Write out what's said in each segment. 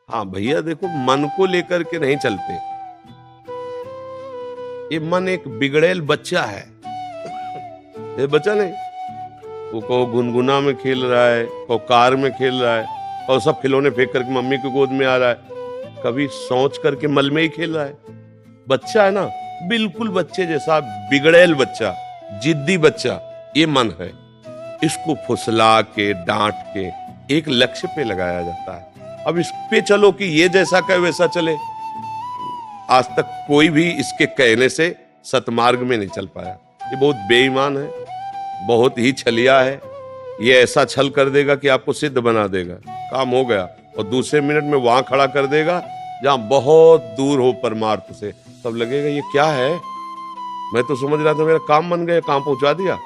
हाँ भैया देखो, मन को लेकर के नहीं चलते। ये मन एक बिगड़ेल बच्चा है। ये बच्चा नहीं, वो कहो गुनगुना में खेल रहा है, कहो कार में खेल रहा है, और सब खिलौने फेंक करके मम्मी की गोद में आ रहा है, कभी सोच करके मल में ही खेल रहा है। बच्चा है ना, बिल्कुल बच्चे जैसा बिगड़ेल बच्चा, जिद्दी बच्चा, ये मन है। इसको फुसला के डांट के एक लक्ष्य पे लगाया जाता है। अब इस पे चलो कि ये जैसा कहे वैसा चले। आज तक कोई भी इसके कहने से सतमार्ग में नहीं चल पाया। ये बहुत बेईमान है, बहुत ही छलिया है। ये ऐसा छल कर देगा कि आपको सिद्ध बना देगा, काम हो गया, और दूसरे मिनट में वहां खड़ा कर देगा जहां बहुत दूर हो परमार्थ से। तब लगेगा ये क्या है, मैं तो समझ रहा था मेरा काम बन गया, काम पहुंचा दिया।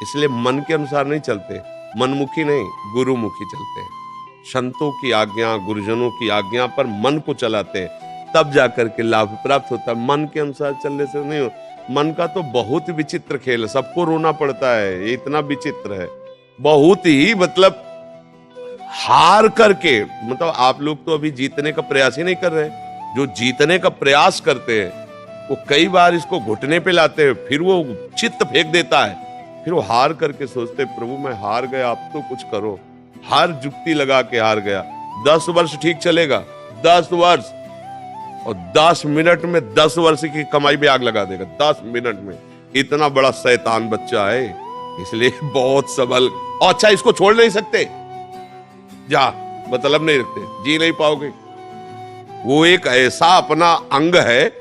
इसलिए मन के अनुसार नहीं चलते, मनमुखी नहीं, गुरुमुखी चलते हैं। संतों की आज्ञा, गुरुजनों की आज्ञा पर मन को चलाते हैं, तब जाकर के लाभ प्राप्त होता है। मन के अनुसार चलने से नहीं हो। मन का तो बहुत विचित्र खेल है, सबको रोना पड़ता है, ये इतना विचित्र है, बहुत ही, मतलब हार करके, मतलब आप लोग तो अभी जीतने का प्रयास ही नहीं कर रहे। जो जीतने का प्रयास करते हैं वो कई बार इसको घुटने पे लाते हैं, फिर वो चित्त फेंक देता है, फिर वो हार करके सोचते प्रभु मैं हार गया, आप तो कुछ करो। हर जुक्ति लगा के हार गया। 10 वर्ष ठीक चलेगा, 10 वर्ष, और 10 मिनट में 10 वर्ष की कमाई में आग लगा देगा। 10 मिनट में। इतना बड़ा शैतान बच्चा है, इसलिए बहुत सबल। अच्छा, इसको छोड़ नहीं सकते, जा मतलब नहीं रखते, जी नहीं पाओगे। वो एक ऐसा अपना अंग है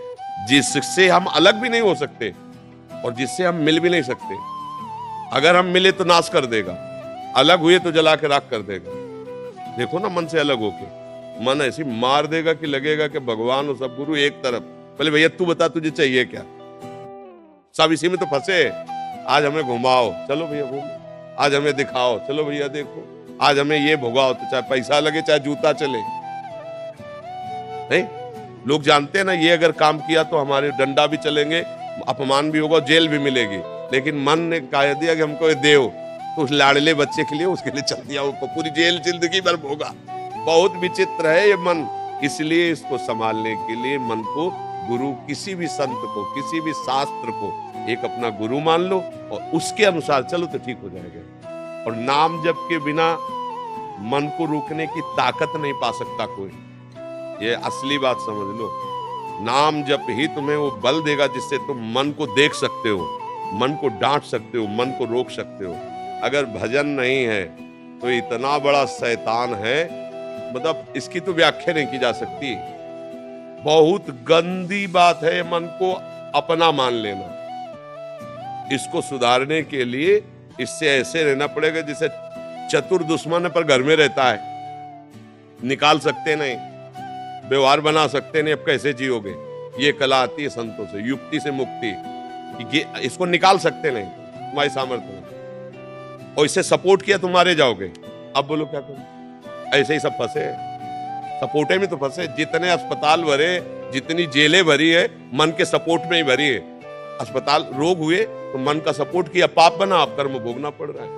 जिससे हम अलग भी नहीं हो सकते और जिससे हम मिल भी नहीं सकते। अगर हम मिले तो नाश कर देगा, अलग हुए तो जला के राख कर देगा। देखो ना, मन से अलग होके मन ऐसी मार देगा कि लगेगा कि भगवान और सब गुरु एक तरफ। पहले भैया तू बता तुझे चाहिए क्या, सब इसी में तो फंसे। आज हमें घुमाओ, चलो भैया घूमो। आज हमें दिखाओ, चलो भैया देखो। आज हमें ये भुगाओ, तो चाहे पैसा लगे चाहे जूता चले। नहीं, लोग जानते हैं ना, ये अगर काम किया तो हमारे डंडा भी चलेंगे, अपमान भी होगा, जेल भी मिलेगी। लेकिन मन ने कह दिया कि हमको ये देव, तो उस लाडले बच्चे के लिए, उसके लिए चल दिया, वो पूरी जेल जिंदगी भर भोगा। बहुत विचित्र है ये मन। इसलिए इसको संभालने के लिए मन को गुरु, किसी भी संत को, किसी भी शास्त्र को एक अपना गुरु मान लो और उसके अनुसार चलो तो ठीक हो जाएगा। और नाम जप के बिना मन को रोकने की ताकत नहीं पा सकता कोई। ये असली बात समझ लो। नाम जप ही तुम्हें वो बल देगा जिससे तुम मन को देख सकते हो, मन को डांट सकते हो, मन को रोक सकते हो। अगर भजन नहीं है तो इतना बड़ा शैतान है, मतलब इसकी तो व्याख्या नहीं की जा सकती। बहुत गंदी बात है मन को अपना मान लेना। इसको सुधारने के लिए इससे ऐसे रहना पड़ेगा जैसे चतुर दुश्मन पर घर में रहता है, निकाल सकते नहीं, व्यवहार बना सकते नहीं, अब कैसे जियोगे। ये कला आती है संतों से, युक्ति से मुक्ति। ये इसको निकाल सकते नहीं, तुम्हारी सामर्थ्य नहीं, और इससे सपोर्ट किया तुम्हारे जाओगे। अब बोलो क्या करो। ऐसे ही सब फंसे, सपोर्टे में तो फंसे। जितने अस्पताल भरे, जितनी जेलें भरी है, मन के सपोर्ट में ही भरी है। अस्पताल रोग हुए तो मन का सपोर्ट किया, पाप बना, आप कर्म भोगना पड़ रहा है।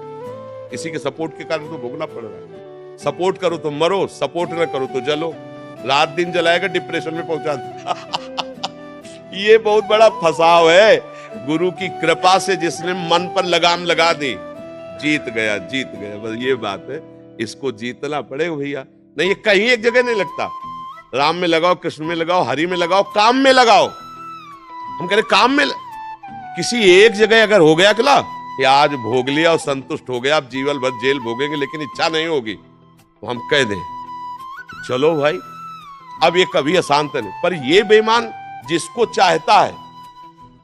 इसी के सपोर्ट के कारण तो भोगना पड़ रहा है। सपोर्ट करो तो मरो, सपोर्ट न करो तो जलो। रात दिन जलाएगा, डिप्रेशन में पहुंचा दे। ये बहुत बड़ा फंसाव है। गुरु की कृपा से जिसने मन पर लगाम लगा दी, जीत गया, जीत गया। बस ये बात है, इसको जीतना पड़ेगा भैया। नहीं, ये कहीं एक जगह नहीं लगता। राम में लगाओ, कृष्ण में लगाओ, हरि में लगाओ, काम में लगाओ। हम कह रहे काम में किसी एक जगह अगर हो गया खिला कि आज भोग लिया और संतुष्ट हो गया, आप जीवन भर जेल भोगेंगे लेकिन इच्छा नहीं होगी, तो हम कह दें चलो भाई अब ये कभी अशांत नहीं। पर ये बेईमान जिसको चाहता है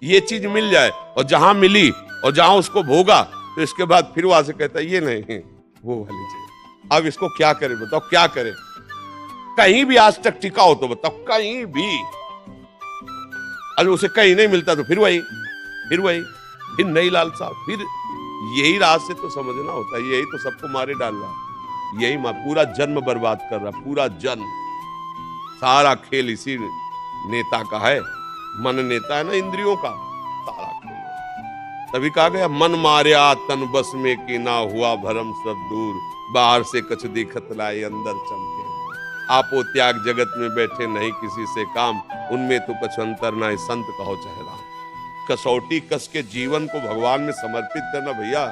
ये चीज मिल जाए, और जहां मिली और जहां उसको भोगा, तो इसके बाद फिर वहां से कहता है ये नहीं, वो वाली चीज। अब इसको क्या करे बताओ, क्या करे। कहीं भी आज तक टिका हो तो बताओ, कहीं भी। अगर उसे कहीं नहीं मिलता तो फिर वही, फिर नई लालसा, फिर यही राह से तो समझना होता है। यही तो सबको मारे डाल रहा है, यही पूरा जन्म बर्बाद कर रहा, पूरा जन्म। सारा खेल इसी नेता का है। मन नेता है ना इंद्रियों का, सारा खेल। तभी कहा गया मन मार्या तन बस में कि ना हुआ भरम सब दूर, बाहर से कछ दिखत लाए अंदर चमके। आपो त्याग जगत में बैठे नहीं किसी से काम, उनमें तो कुछ अंतर ना संत कहो चाहे राम। कसौटी कस के जीवन को भगवान में समर्पित करना भैया,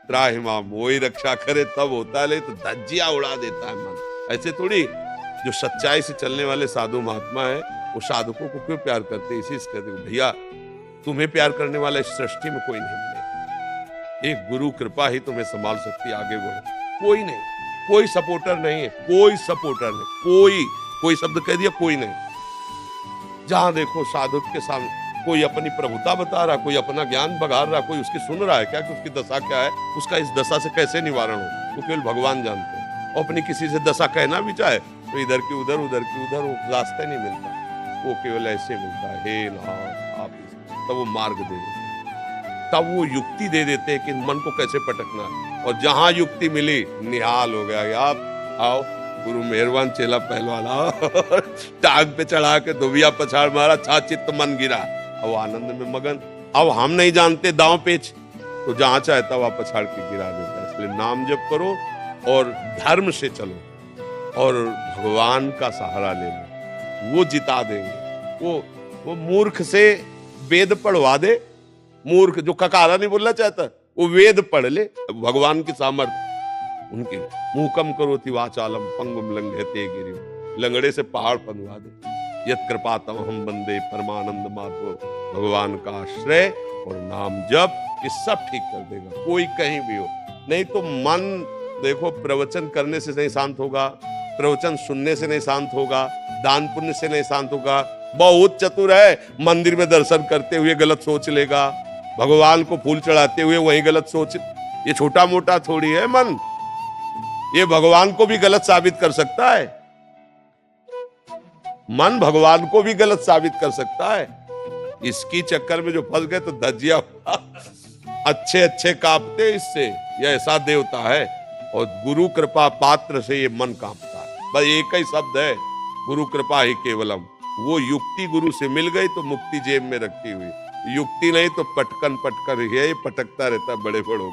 त्राहिमाम वही रक्षा करे तब होता है, ले तो धज्जिया उड़ा देता है मन। ऐसे थोड़ी, जो सच्चाई से चलने वाले साधु महात्मा है वो साधुकों को क्यों प्यार करते, इसी से कहते भैया तुम्हें प्यार करने वाला इस सृष्टि में कोई नहीं मिले, एक गुरु कृपा ही तुम्हें संभाल सकती, आगे बढ़ो। कोई नहीं, कोई सपोर्टर नहीं है, कोई सपोर्टर नहीं, कोई शब्द कह दिया, कोई नहीं। जहां देखो साधु के सामने कोई अपनी प्रभुता बता रहा, कोई अपना ज्ञान बघार रहा, कोई उसकी सुन रहा है क्या कि उसकी दशा क्या है, उसका इस दशा से कैसे निवारण हो, वो केवल भगवान जानते हैं। और अपनी किसी से दशा कहना भी चाहे तो इधर की उधर, उधर की उधर, वो रास्ता नहीं मिलता, वो केवल ऐसे मिलता है, हे नाथ आप, तब वो मार्ग दे देते, तब वो युक्ति दे देते हैं कि मन को कैसे पटकना है। और जहां युक्ति मिली निहाल हो गया, आप आओ गुरु मेहरबान, चेला पहलवान आओ टांग पे चढ़ा के दुबिया पछाड़ मारा, छाचित मन गिरा, अब आनंद में मगन। अब हम नहीं जानते दांव पेच, तो जहां चाहता वहां पछाड़ के गिरा देता है। इसलिए नाम जप करो और धर्म से चलो और भगवान का सहारा ले लो, वो जिता देंगे। वो मूर्ख से वेद पढ़वा दे, मूर्ख जो ककारा नहीं बोलना चाहता वो वेद पढ़ ले, भगवान की सामर्थ्य उनके। मुहकम करोति वाचालम पंगुम लंघयते गिरिम, लंगड़े से पहाड़ पनवा दे। यत कृपा तम हम बंदे परमानंद माधव, भगवान का आश्रय और नाम जप, ये सब ठीक कर देगा, कोई कहीं भी हो। नहीं तो मन देखो प्रवचन करने से नहीं शांत होगा, प्रवचन सुनने से नहीं शांत होगा, दान पुण्य से नहीं शांत होगा। बहुत चतुर है, मंदिर में दर्शन करते हुए गलत सोच लेगा, भगवान को फूल चढ़ाते हुए वही गलत सोच। ये छोटा मोटा थोड़ी है मन, ये भगवान को भी गलत साबित कर सकता है, मन भगवान को भी गलत साबित कर सकता है। इसकी चक्कर में जो फंस गए तो धज्जिया अच्छे अच्छे कांपते इससे, यह ऐसा देवता है। और गुरु कृपा पात्र से ये मन कांपता है, बस एक ही शब्द है, गुरु कृपा ही केवलम। वो युक्ति गुरु से मिल गई तो मुक्ति जेब में रखी हुई, युक्ति नहीं तो पटकन पटकर ही है, ये पटकता रहता है बड़े बड़ों।